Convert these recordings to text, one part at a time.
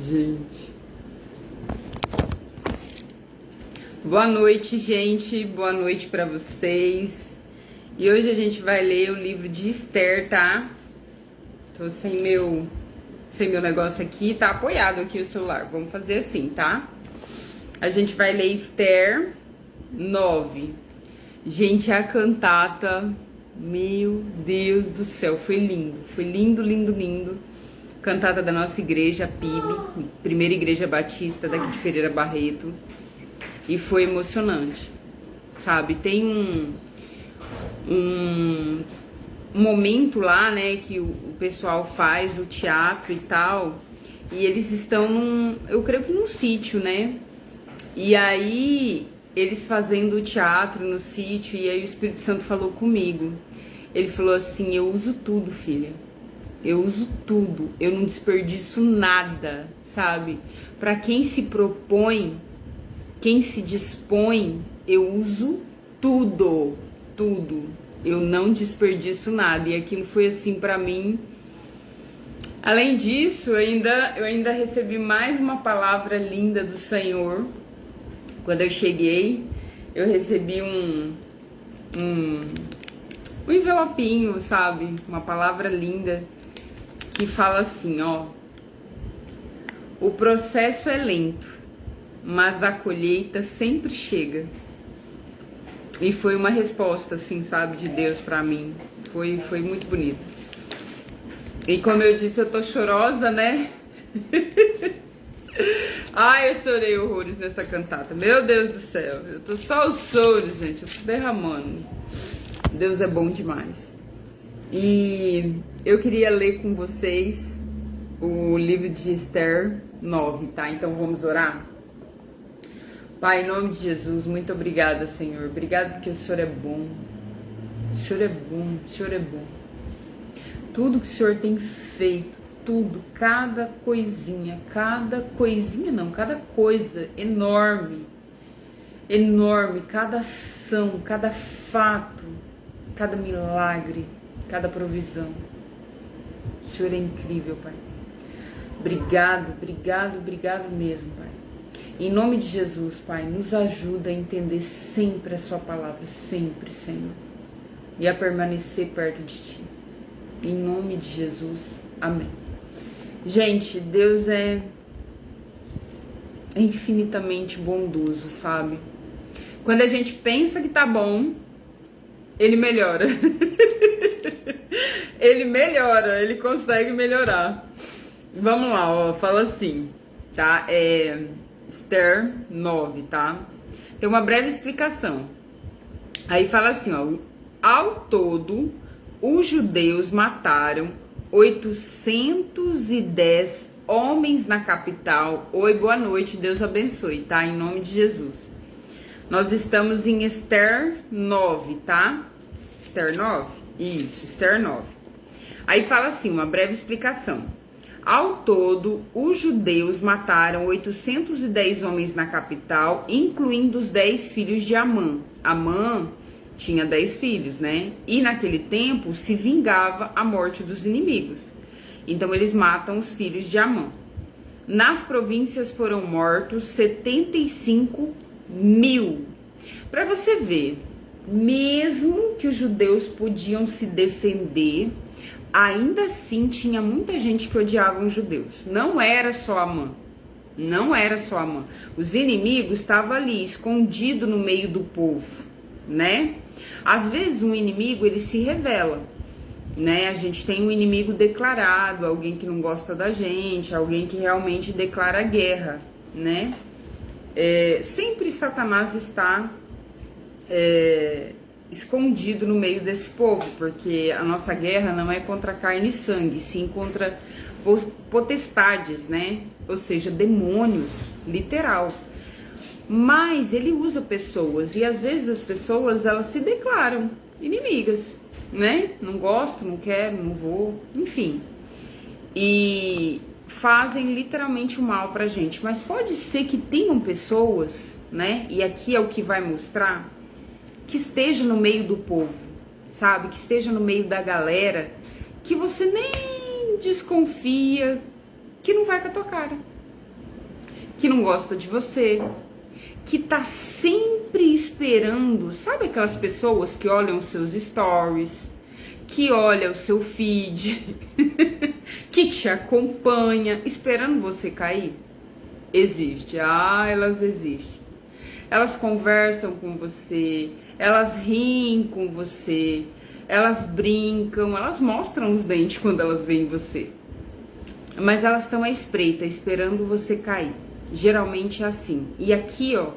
Gente. Boa noite, gente. Boa noite pra vocês. E hoje a gente vai ler o livro de Esther, tá? Tô sem meu negócio aqui, tá apoiado aqui o celular. Vamos fazer assim, tá? A gente vai ler Esther 9. Gente, a cantata, meu Deus do céu, foi lindo. Foi lindo, lindo, lindo. Cantata da nossa igreja, PIB, Primeira Igreja Batista daqui de Pereira Barreto. E foi emocionante, sabe? Tem um momento lá, né, que o pessoal faz o teatro e tal, e eles estão eu creio que num sítio, né? E aí, eles fazendo o teatro no sítio, e aí o Espírito Santo falou comigo. Ele falou assim: eu uso tudo, filha. Eu uso tudo. Eu não desperdiço nada, sabe? Pra quem se propõe, quem se dispõe, eu uso tudo. Tudo. Eu não desperdiço nada. E aquilo foi assim pra mim. Além disso, eu ainda recebi mais uma palavra linda do Senhor. Quando eu cheguei, eu recebi um envelopinho, sabe? Uma palavra linda que fala assim, ó: o processo é lento, mas a colheita sempre chega. E foi uma resposta, assim, sabe, de Deus pra mim. Foi muito bonito. E como eu disse, eu tô chorosa, né? Ai, eu chorei horrores nessa cantata. Meu Deus do céu. Eu tô só os choros, gente. Eu tô derramando. Deus é bom demais. E eu queria ler com vocês o livro de Esther 9, tá? Então vamos orar? Pai, em nome de Jesus, muito obrigada, Senhor. Obrigada porque o Senhor é bom. O Senhor é bom, o Senhor é bom. Tudo que o Senhor tem feito, tudo, cada coisa enorme, cada ação, cada fato, cada milagre, cada provisão. O Senhor é incrível, Pai. Obrigado mesmo, Pai. Em nome de Jesus, Pai, nos ajuda a entender sempre a Sua palavra, sempre, Senhor, e a permanecer perto de Ti. Em nome de Jesus, amém. Gente, Deus é infinitamente bondoso, sabe? Quando a gente pensa que tá bom, Ele melhora. Ele consegue melhorar. Vamos lá, ó, fala assim, tá? Esther 9, tá? Tem uma breve explicação. Aí fala assim, ó: ao todo, os judeus mataram 810 homens na capital. Oi, boa noite, Deus abençoe, tá? Em nome de Jesus. Nós estamos em Esther 9, tá? Esther 9? Isso, Esther 9. Aí fala assim, uma breve explicação. Ao todo, os judeus mataram 810 homens na capital, incluindo os 10 filhos de Amã. Amã tinha 10 filhos, né? E naquele tempo se vingava a morte dos inimigos. Então eles matam os filhos de Amã. Nas províncias foram mortos 75 mil. Para você ver, mesmo que os judeus podiam se defender, ainda assim tinha muita gente que odiava os judeus. Não era só Amã. Os inimigos estavam ali, escondidos no meio do povo, né? Às vezes um inimigo, ele se revela, né? A gente tem um inimigo declarado, alguém que não gosta da gente, alguém que realmente declara guerra, né? Sempre Satanás está escondido no meio desse povo, porque a nossa guerra não é contra carne e sangue, sim contra potestades, né? Ou seja, demônios, literal. Mas ele usa pessoas, e às vezes as pessoas, elas se declaram inimigas, né? Não gosto, não quero, não vou, enfim. E fazem literalmente o mal pra gente. Mas pode ser que tenham pessoas, né? E aqui é o que vai mostrar, que esteja no meio do povo, sabe? Que esteja no meio da galera, que você nem desconfia, que não vai com a tua cara, que não gosta de você, que tá sempre esperando, sabe aquelas pessoas que olham os seus stories, que olha o seu feed, que te acompanha, esperando você cair? Existe, elas existem. Elas conversam com você, elas riem com você, elas brincam, elas mostram os dentes quando elas veem você. Mas elas estão à espreita, esperando você cair. Geralmente é assim. E aqui, ó,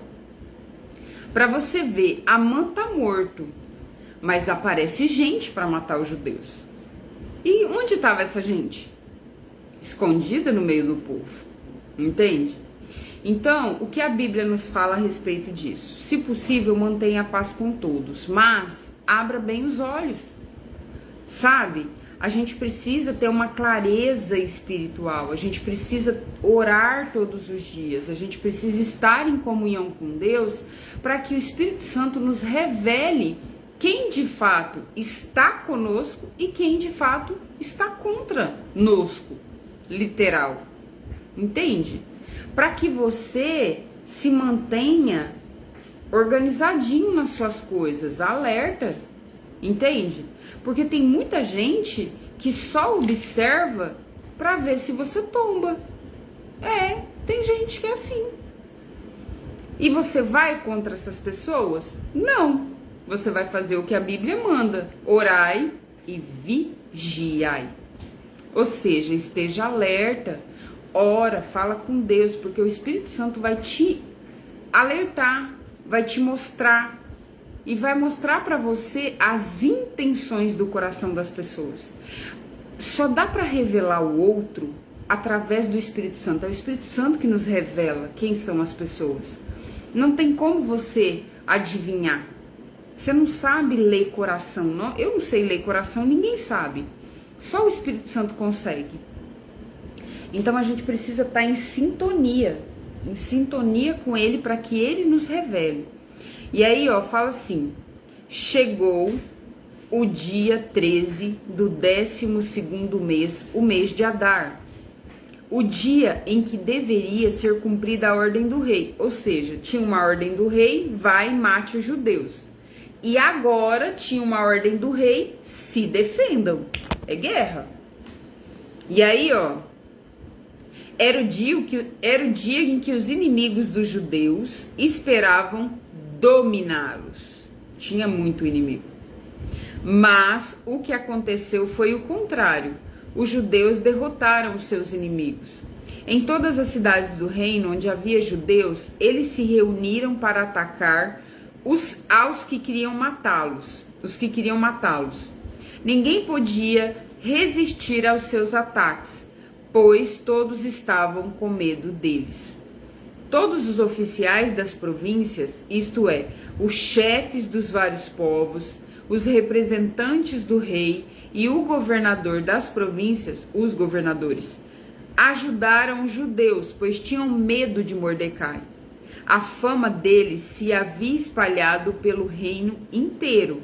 pra você ver, Amã tá morto, mas aparece gente pra matar os judeus. E onde estava essa gente? Escondida no meio do povo. Entende? Então, o que a Bíblia nos fala a respeito disso? Se possível, mantenha a paz com todos, mas abra bem os olhos. Sabe? A gente precisa ter uma clareza espiritual, a gente precisa orar todos os dias, a gente precisa estar em comunhão com Deus para que o Espírito Santo nos revele quem de fato está conosco e quem de fato está contra nosco, literal. Entende? Para que você se mantenha organizadinho nas suas coisas, alerta, entende? Porque tem muita gente que só observa para ver se você tomba. Tem gente que é assim. E você vai contra essas pessoas? Não. Você vai fazer o que a Bíblia manda: orai e vigiai. Ou seja, esteja alerta, ora, fala com Deus, porque o Espírito Santo vai te alertar, vai te mostrar e vai mostrar para você as intenções do coração das pessoas. Só dá para revelar o outro através do Espírito Santo. É o Espírito Santo que nos revela quem são as pessoas. Não tem como você adivinhar. Você não sabe ler coração, não? Eu não sei ler coração, ninguém sabe. Só o Espírito Santo consegue. Então a gente precisa estar em sintonia com ele para que ele nos revele. E aí, ó, fala assim: chegou o dia 13 do 12º mês, o mês de Adar, o dia em que deveria ser cumprida a ordem do rei. Ou seja, tinha uma ordem do rei: vai e mate os judeus. E agora tinha uma ordem do rei: se defendam. É guerra. E aí, ó, era o dia em que os inimigos dos judeus esperavam dominá-los. Tinha muito inimigo. Mas o que aconteceu foi o contrário. Os judeus derrotaram os seus inimigos. Em todas as cidades do reino onde havia judeus, eles se reuniram para atacar aos que queriam matá-los. Ninguém podia resistir aos seus ataques, pois todos estavam com medo deles. Todos os oficiais das províncias, isto é, os chefes dos vários povos, os representantes do rei e o governador das províncias, os governadores, ajudaram os judeus, pois tinham medo de Mordecai. A fama deles se havia espalhado pelo reino inteiro,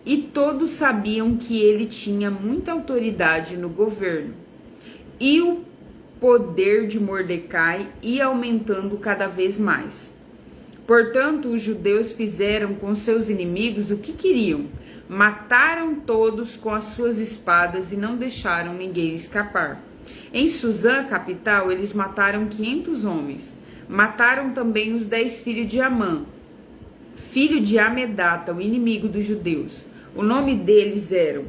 e todos sabiam que ele tinha muita autoridade no governo. E o poder de Mordecai ia aumentando cada vez mais. Portanto, os judeus fizeram com seus inimigos o que queriam. Mataram todos com as suas espadas e não deixaram ninguém escapar. Em Suzã, capital, eles mataram 500 homens. Mataram também os 10 filhos de Amã, filho de Amedata, o inimigo dos judeus. O nome deles eram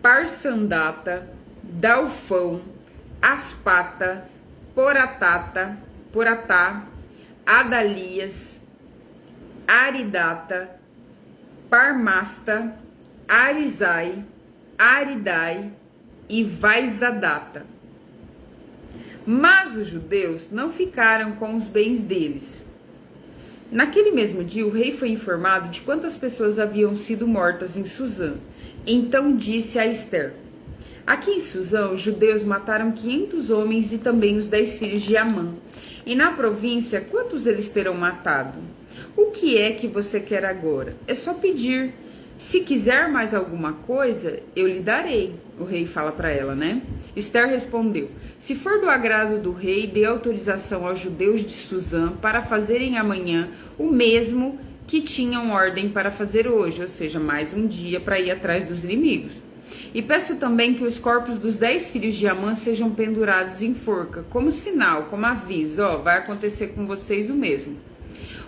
Parsandata, Dalfão, Aspata, Poratá, Adalias, Aridata, Parmasta, Arizai, Aridai e Vaizadata. Mas os judeus não ficaram com os bens deles. Naquele mesmo dia, o rei foi informado de quantas pessoas haviam sido mortas em Suzã. Então disse a Ester: aqui em Suzã, os judeus mataram 500 homens e também os 10 filhos de Amã. E na província, quantos eles terão matado? O que é que você quer agora? É só pedir. Se quiser mais alguma coisa, eu lhe darei, o rei fala para ela, né? Esther respondeu: se for do agrado do rei, dê autorização aos judeus de Suzã para fazerem amanhã o mesmo que tinham ordem para fazer hoje, ou seja, mais um dia para ir atrás dos inimigos. E peço também que os corpos dos 10 filhos de Amã sejam pendurados em forca, como sinal, como aviso, vai acontecer com vocês o mesmo.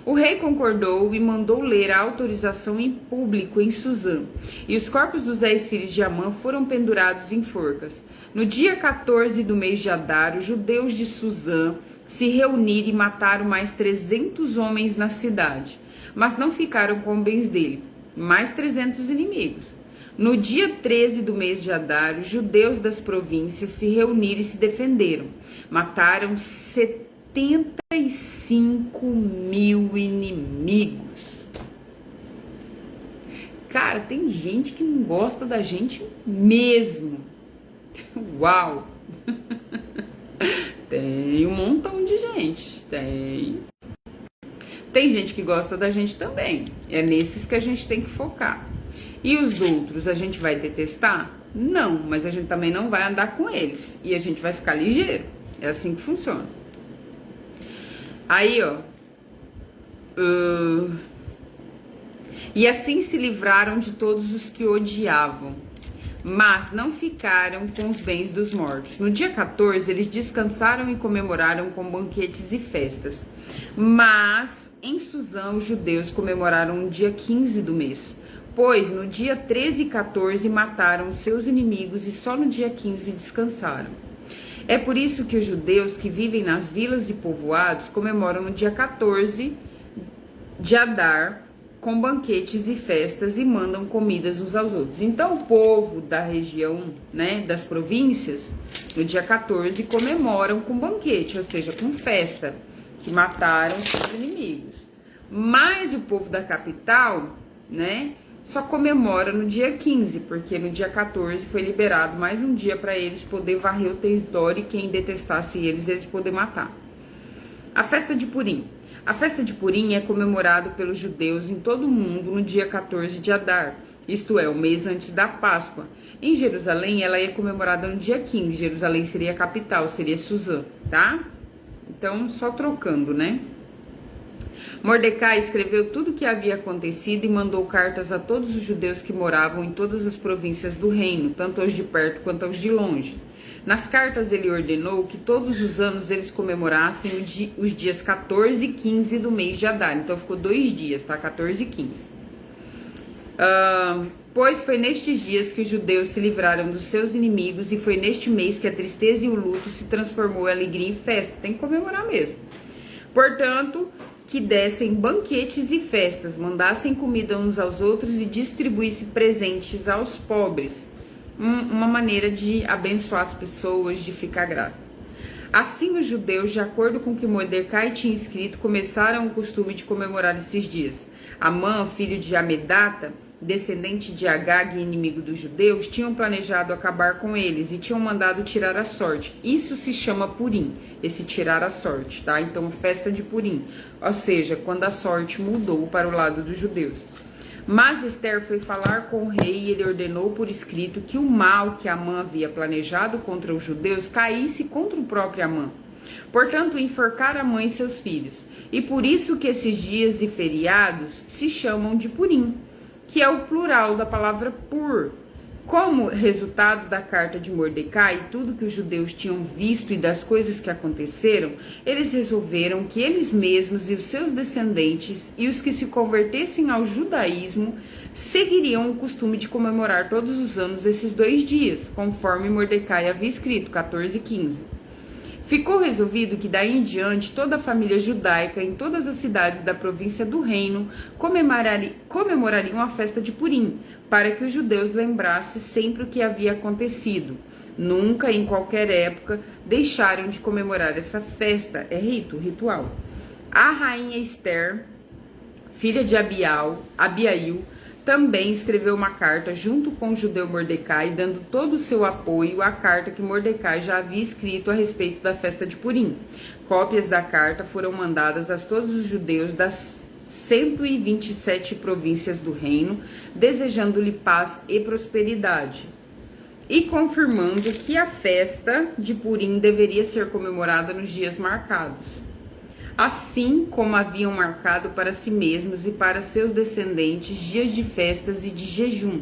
O rei concordou e mandou ler a autorização em público em Suzã, e os corpos dos 10 filhos de Amã foram pendurados em forcas. No dia 14 do mês de Adar, os judeus de Suzã se reuniram e mataram mais 300 homens na cidade, mas não ficaram com bens dele, mais 300 inimigos. No dia 13 do mês de Adar, os judeus das províncias se reuniram e se defenderam. Mataram 75 mil inimigos. Cara, tem gente que não gosta da gente mesmo. Uau! Tem um montão de gente, tem gente que gosta da gente também. É nesses que a gente tem que focar. E os outros a gente vai detestar? Não, mas a gente também não vai andar com eles. E a gente vai ficar ligeiro. É assim que funciona. Aí, e assim se livraram de todos os que odiavam, mas não ficaram com os bens dos mortos. No dia 14, eles descansaram e comemoraram com banquetes e festas. Mas em Suzã, os judeus comemoraram no dia 15 do mês, pois no dia 13 e 14 mataram seus inimigos e só no dia 15 descansaram. É por isso que os judeus que vivem nas vilas e povoados comemoram no dia 14 de Adar com banquetes e festas e mandam comidas uns aos outros. Então o povo da região, né, das províncias, no dia 14 comemoram com banquete, ou seja, com festa, que mataram seus inimigos. Mas o povo da capital, né, só comemora no dia 15, porque no dia 14 foi liberado mais um dia para eles poder varrer o território e quem detestasse eles poder matar. A festa de Purim. A festa de Purim é comemorada pelos judeus em todo o mundo no dia 14 de Adar, isto é, o mês antes da Páscoa. Em Jerusalém, ela é comemorada no dia 15. Jerusalém seria a capital, seria Suzã, tá? Então, só trocando, né? Mordecai escreveu tudo o que havia acontecido e mandou cartas a todos os judeus que moravam em todas as províncias do reino, tanto aos de perto quanto aos de longe. Nas cartas ele ordenou que todos os anos eles comemorassem os dias 14 e 15 do mês de Adar. Então ficou 2 dias, tá? 14 e 15. Pois foi nestes dias que os judeus se livraram dos seus inimigos e foi neste mês que a tristeza e o luto se transformou em alegria e festa. Tem que comemorar mesmo. Portanto, que dessem banquetes e festas, mandassem comida uns aos outros e distribuíssem presentes aos pobres. Uma maneira de abençoar as pessoas, de ficar grato. Assim os judeus, de acordo com o que Mordecai tinha escrito, começaram o costume de comemorar esses dias. Amã, filho de Amedata, descendente de Agag e inimigo dos judeus, tinham planejado acabar com eles e tinham mandado tirar a sorte. Isso se chama Purim, esse tirar a sorte, tá? Então, festa de Purim, ou seja, quando a sorte mudou para o lado dos judeus. Mas Esther foi falar com o rei e ele ordenou por escrito que o mal que Amã havia planejado contra os judeus caísse contra o próprio Amã. Portanto, enforcaram Amã e seus filhos. E por isso que esses dias e feriados se chamam de Purim, que é o plural da palavra pur. Como resultado da carta de Mordecai e tudo que os judeus tinham visto e das coisas que aconteceram, eles resolveram que eles mesmos e os seus descendentes e os que se convertessem ao judaísmo seguiriam o costume de comemorar todos os anos esses 2 dias, conforme Mordecai havia escrito, 14 e 15. Ficou resolvido que daí em diante toda a família judaica em todas as cidades da província do reino comemorariam a festa de Purim, para que os judeus lembrassem sempre o que havia acontecido. Nunca, em qualquer época, deixaram de comemorar essa festa. É ritual. A rainha Esther, filha de Abiail, também escreveu uma carta junto com o judeu Mordecai, dando todo o seu apoio à carta que Mordecai já havia escrito a respeito da festa de Purim. Cópias da carta foram mandadas a todos os judeus das 127 províncias do reino, desejando-lhe paz e prosperidade, e confirmando que a festa de Purim deveria ser comemorada nos dias marcados, assim como haviam marcado para si mesmos e para seus descendentes dias de festas e de jejum.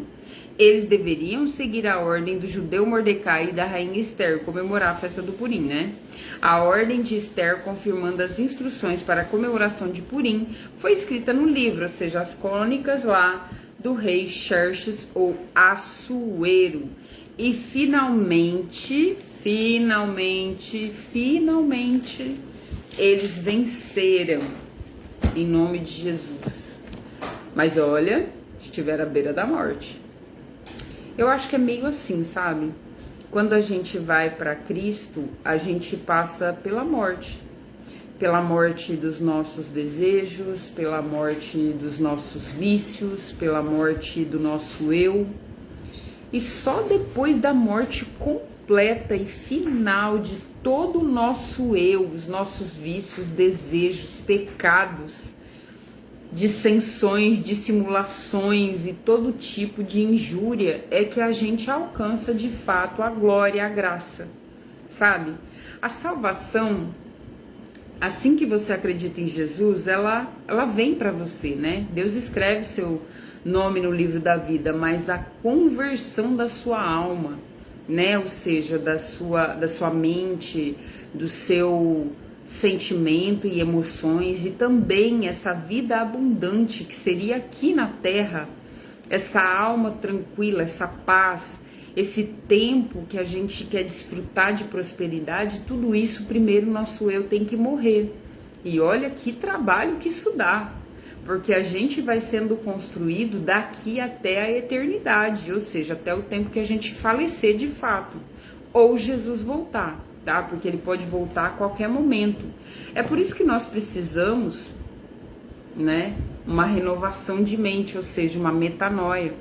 Eles deveriam seguir a ordem do judeu Mordecai e da rainha Esther, comemorar a festa do Purim, né? A ordem de Esther, confirmando as instruções para a comemoração de Purim, foi escrita no livro, ou seja, as crônicas lá do rei Xerxes ou Assuero. E finalmente, eles venceram em nome de Jesus. Mas olha, estiveram à beira da morte. Eu acho que é meio assim, sabe? Quando a gente vai para Cristo, a gente passa pela morte dos nossos desejos, pela morte dos nossos vícios, pela morte do nosso eu. E só depois da morte completa e final de todo o nosso eu, os nossos vícios, desejos, pecados, dissensões, dissimulações e todo tipo de injúria, é que a gente alcança de fato a glória, a graça, sabe? A salvação, assim que você acredita em Jesus, ela vem para você, né? Deus escreve seu nome no livro da vida, mas a conversão da sua alma, né? Ou seja, da sua mente, do seu sentimento e emoções, e também essa vida abundante que seria aqui na terra, essa alma tranquila, essa paz, esse tempo que a gente quer desfrutar de prosperidade, tudo isso primeiro nosso eu tem que morrer. E olha que trabalho que isso dá, porque a gente vai sendo construído daqui até a eternidade, ou seja, até o tempo que a gente falecer de fato, ou Jesus voltar. Tá? Porque ele pode voltar a qualquer momento. É por isso que nós precisamos, né, uma renovação de mente, ou seja, uma metanoia,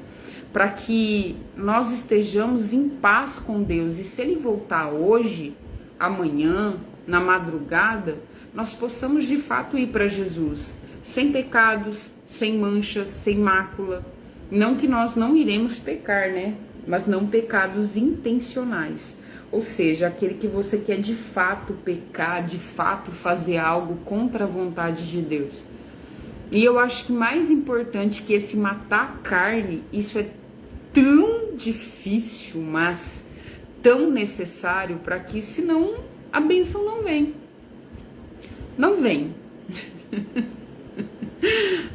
para que nós estejamos em paz com Deus. E se ele voltar hoje, amanhã, na madrugada, nós possamos de fato ir para Jesus, sem pecados, sem manchas, sem mácula. Não que nós não iremos pecar, né? Mas não pecados intencionais. Ou seja, aquele que você quer de fato pecar, de fato fazer algo contra a vontade de Deus. E eu acho que mais importante que esse matar a carne, isso é tão difícil, mas tão necessário, para que senão a bênção não vem. Não vem.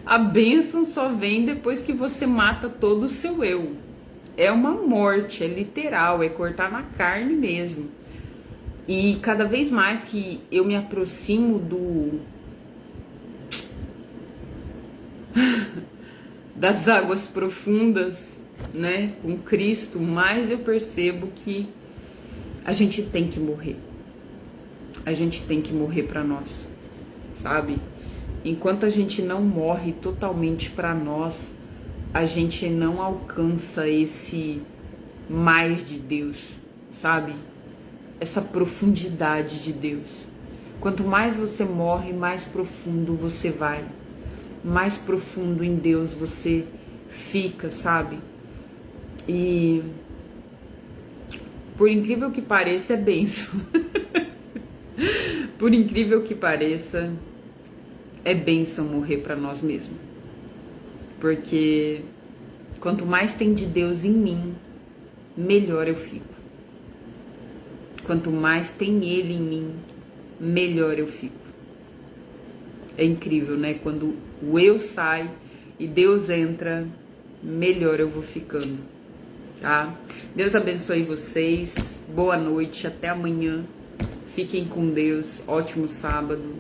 A bênção só vem depois que você mata todo o seu eu. É uma morte, é literal, é cortar na carne mesmo. E cada vez mais que eu me aproximo das águas profundas, né, com Cristo, mais eu percebo que a gente tem que morrer. A gente tem que morrer para nós, sabe? Enquanto a gente não morre totalmente para nós, a gente não alcança esse mais de Deus, sabe? Essa profundidade de Deus. Quanto mais você morre, mais profundo você vai. Mais profundo em Deus você fica, sabe? E por incrível que pareça, é bênção. Por incrível que pareça, é bênção morrer para nós mesmos. Porque quanto mais tem de Deus em mim, melhor eu fico. Quanto mais tem Ele em mim, melhor eu fico. É incrível, né? Quando o eu sai e Deus entra, melhor eu vou ficando, tá? Deus abençoe vocês. Boa noite, até amanhã. Fiquem com Deus. Ótimo sábado.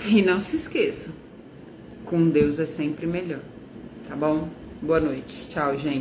E não se esqueçam, com Deus é sempre melhor, tá bom? Boa noite. Tchau, gente.